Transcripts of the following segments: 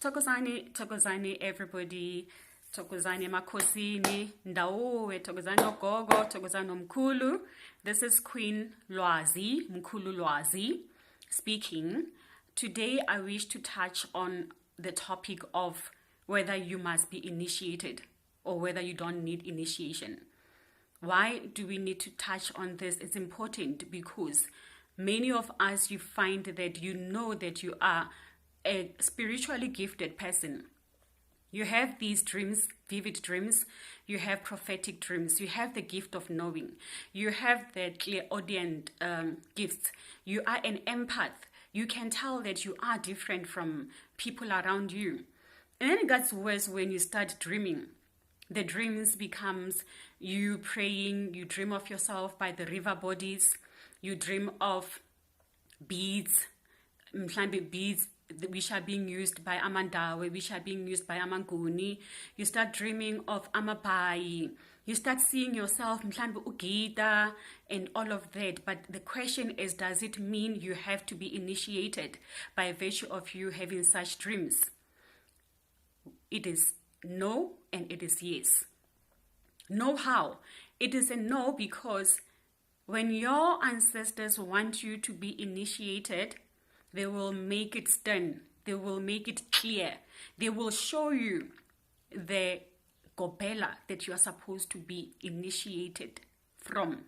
Thokozani everybody. Thokozani makhosini, ndawo, thokozani ogogo, thokozani omkhulu. This is Queen Lwazi, Mkhulu Lwazi, speaking. Today I wish to touch on the topic of whether you must be initiated or whether you don't need initiation. Why do we need to touch on this? It's important because many of us, you find that you know that you are a spiritually gifted person. You have these dreams, vivid dreams. You have prophetic dreams. You have the gift of knowing. You have the clairaudient gifts. You are an empath. You can tell that you are different from people around you. And then it gets worse when you start dreaming. The dreams becomes you praying. You dream of yourself by the river bodies. You dream of beads, beads which are being used by Amandawe, which are being used by Amanguni. You start dreaming of Amabai. You start seeing yourself, Ugida, and all of that. But the question is, does it mean you have to be initiated by virtue of you having such dreams? It is no, and it is yes. No how? It is a no because when your ancestors want you to be initiated, they will make it stern. They will make it clear. They will show you the gobela that you are supposed to be initiated from.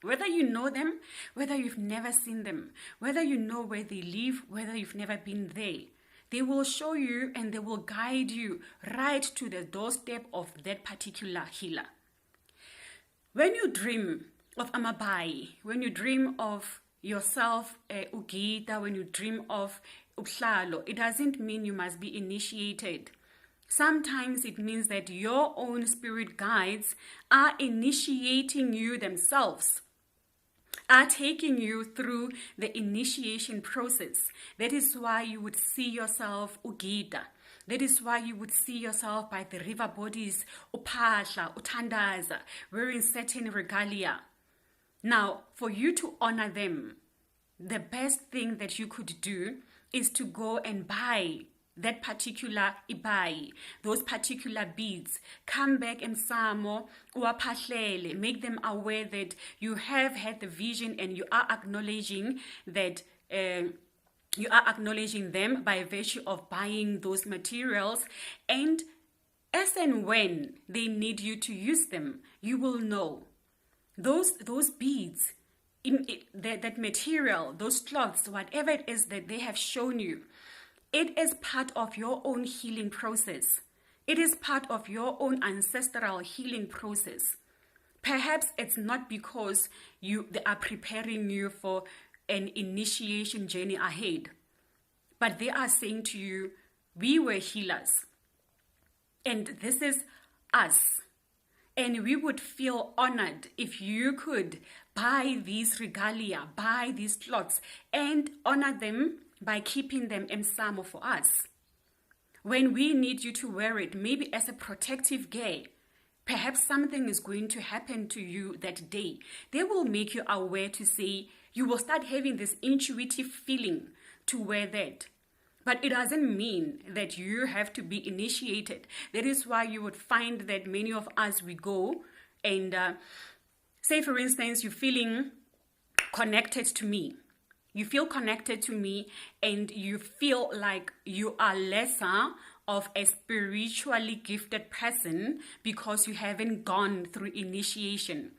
Whether you know them, whether you've never seen them, whether you know where they live, whether you've never been there, they will show you and they will guide you right to the doorstep of that particular healer. When you dream of Amabai, when you dream of yourself, Ugita, when you dream of Uhlalo, it doesn't mean you must be initiated. Sometimes it means that your own spirit guides are initiating you themselves, are taking you through the initiation process. That is why you would see yourself Ugita. That is why you would see yourself by the river bodies, Upahla, Utandaza, wearing certain regalia. Now, for you to honor them, the best thing that you could do is to go and buy that particular ibai, those particular beads. Come back and samo, uwapahlele, make them aware that you have had the vision and you are acknowledging that you are acknowledging them by virtue of buying those materials. And as and when they need you to use them, you will know. Those beads, that material, those cloths, whatever it is that they have shown you, it is part of your own healing process. It is part of your own ancestral healing process. Perhaps it's not because they are preparing you for an initiation journey ahead, but they are saying to you, we were healers, and this is us. And we would feel honored if you could buy these regalia, buy these cloths, and honor them by keeping them emsamo for us. When we need you to wear it, maybe as a protective gear, perhaps something is going to happen to you that day. They will make you aware to say, you will start having this intuitive feeling to wear that. But it doesn't mean that you have to be initiated. That is why you would find that many of us, we go and say, for instance, you're feeling connected to me. You feel connected to me and you feel like you are lesser of a spiritually gifted person because you haven't gone through initiation.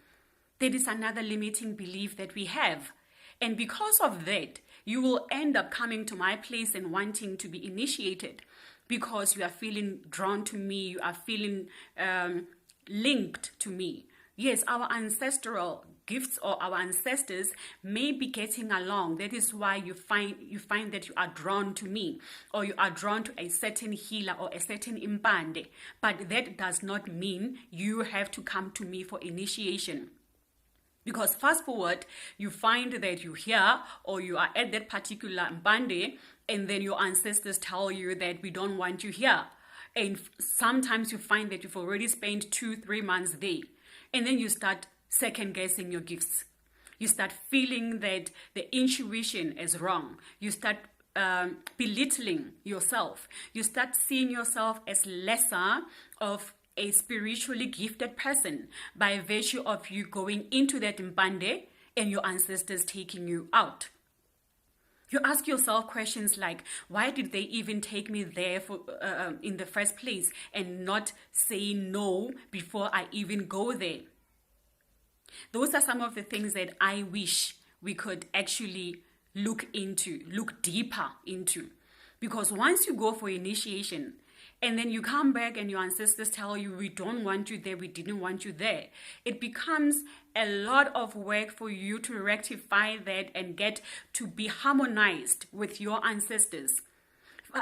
That is another limiting belief that we have. And because of that, you will end up coming to my place and wanting to be initiated because you are feeling drawn to me, you are feeling linked to me. Yes, our ancestral gifts or our ancestors may be getting along. That is why you find that you are drawn to me, or you are drawn to a certain healer or a certain impande. But that does not mean you have to come to me for initiation. Because fast forward, you find that you're here or you are at that particular mbande, and then your ancestors tell you that we don't want you here. And sometimes you find that you've already spent 2-3 months there. And then you start second guessing your gifts. You start feeling that the intuition is wrong. You start belittling yourself. You start seeing yourself as lesser of a spiritually gifted person by virtue of you going into that Mpande and your ancestors taking you out. You ask yourself questions like, why did they even take me there for in the first place and not say no before I even go there? Those are some of the things that I wish we could actually look deeper into. Because once you go for initiation, and then you come back and your ancestors tell you, we don't want you there, we didn't want you there, it becomes a lot of work for you to rectify that and get to be harmonized with your ancestors.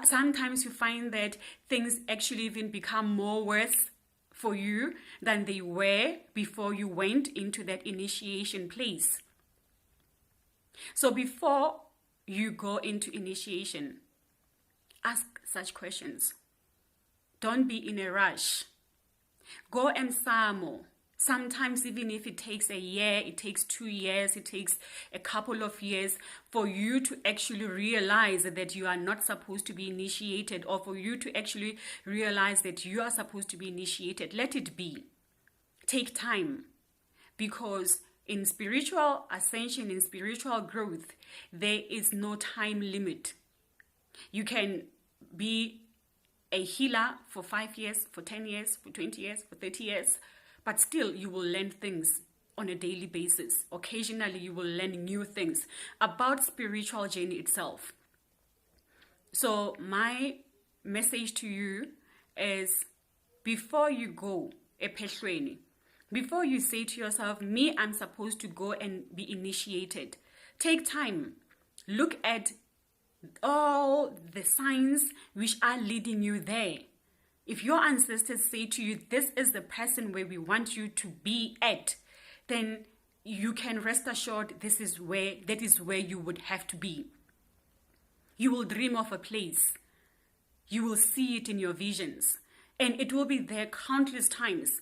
Sometimes you find that things actually even become more worse for you than they were before you went into that initiation place. So before you go into initiation, ask such questions. Don't be in a rush. Go emsamo. Sometimes even if it takes a year, it takes 2 years, it takes a couple of years for you to actually realize that you are not supposed to be initiated, or for you to actually realize that you are supposed to be initiated. Let it be. Take time. Because in spiritual ascension, in spiritual growth, there is no time limit. You can be a healer for 5 years, for 10 years, for 20 years, for 30 years, but still you will learn things on a daily basis. Occasionally you will learn new things about spiritual journey itself. So my message to you is, before you go ephehlweni, before you say to yourself, me, I'm supposed to go and be initiated, take time. Look at all the signs which are leading you there. If your ancestors say to you, this is the person where we want you to be at, then you can rest assured that is where you would have to be. You will dream of a place. You will see it in your visions. And it will be there countless times,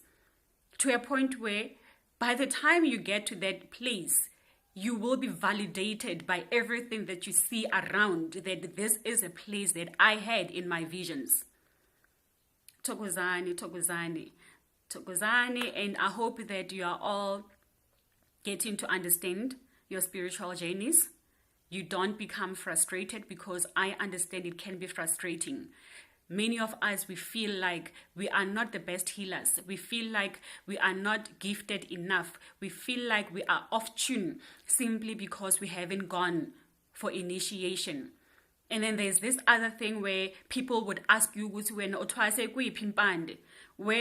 to a point where by the time you get to that place, you will be validated by everything that you see around, that this is a place that I had in my visions. Thokozani, Thokozani, Thokozani, and I hope that you are all getting to understand your spiritual journeys. You don't become frustrated, because I understand it can be frustrating. Many of us, we feel like we are not the best healers. We feel like we are not gifted enough. We feel like we are off tune simply because we haven't gone for initiation. And then there's this other thing where people would ask you, where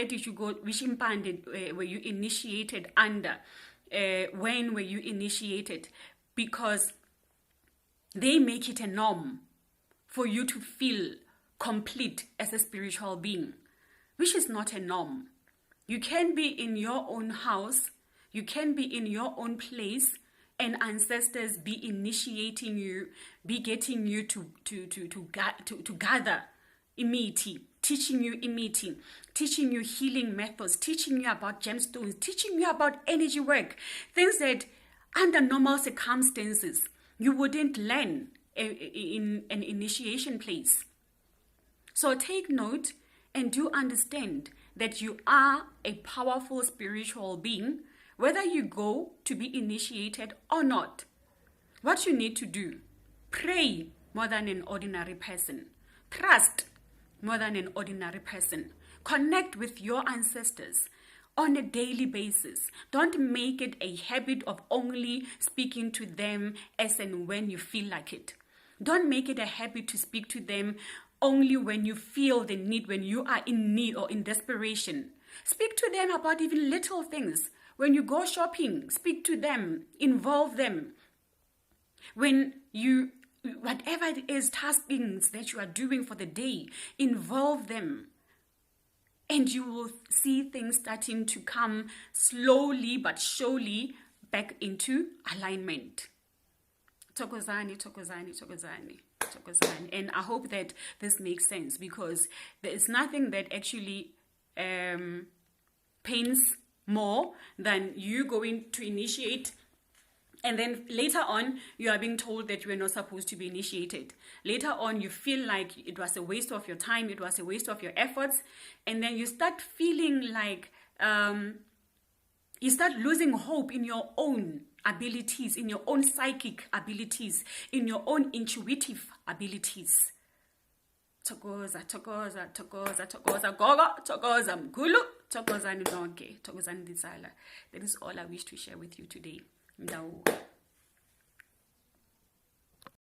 did you go? Which impande were you initiated under? When were you initiated? Because they make it a norm for you to feel complete as a spiritual being, which is not a norm. You can be in your own house, you can be in your own place, and ancestors be initiating you, be getting you to gather imiti, teaching you imiti, teaching you healing methods, teaching you about gemstones, teaching you about energy work, things that under normal circumstances you wouldn't learn in an initiation place. So take note and do understand that you are a powerful spiritual being, whether you go to be initiated or not. What you need to do, pray more than an ordinary person. Trust more than an ordinary person. Connect with your ancestors on a daily basis. Don't make it a habit of only speaking to them as and when you feel like it. Don't make it a habit to speak to them only when you feel the need, when you are in need or in desperation. Speak to them about even little things. When you go shopping, speak to them, involve them. When you, whatever it is, taskings that you are doing for the day, involve them. And you will see things starting to come slowly but surely back into alignment. Thokozani, Thokozani, Thokozani, Thokozani. And I hope that this makes sense, because there is nothing that actually pains more than you going to initiate And then later on, you are being told that you are not supposed to be initiated. Later on, you feel like it was a waste of your time, it was a waste of your efforts. And then you start feeling like you start losing hope in your own abilities, in your own psychic abilities, in your own intuitive abilities. Thokoza, thokoza, thokoza, thokoza, gogo, thokoza, mkulu, thokozani nonke, thokozani nditsala. That is all I wish to share with you today. Mdawu.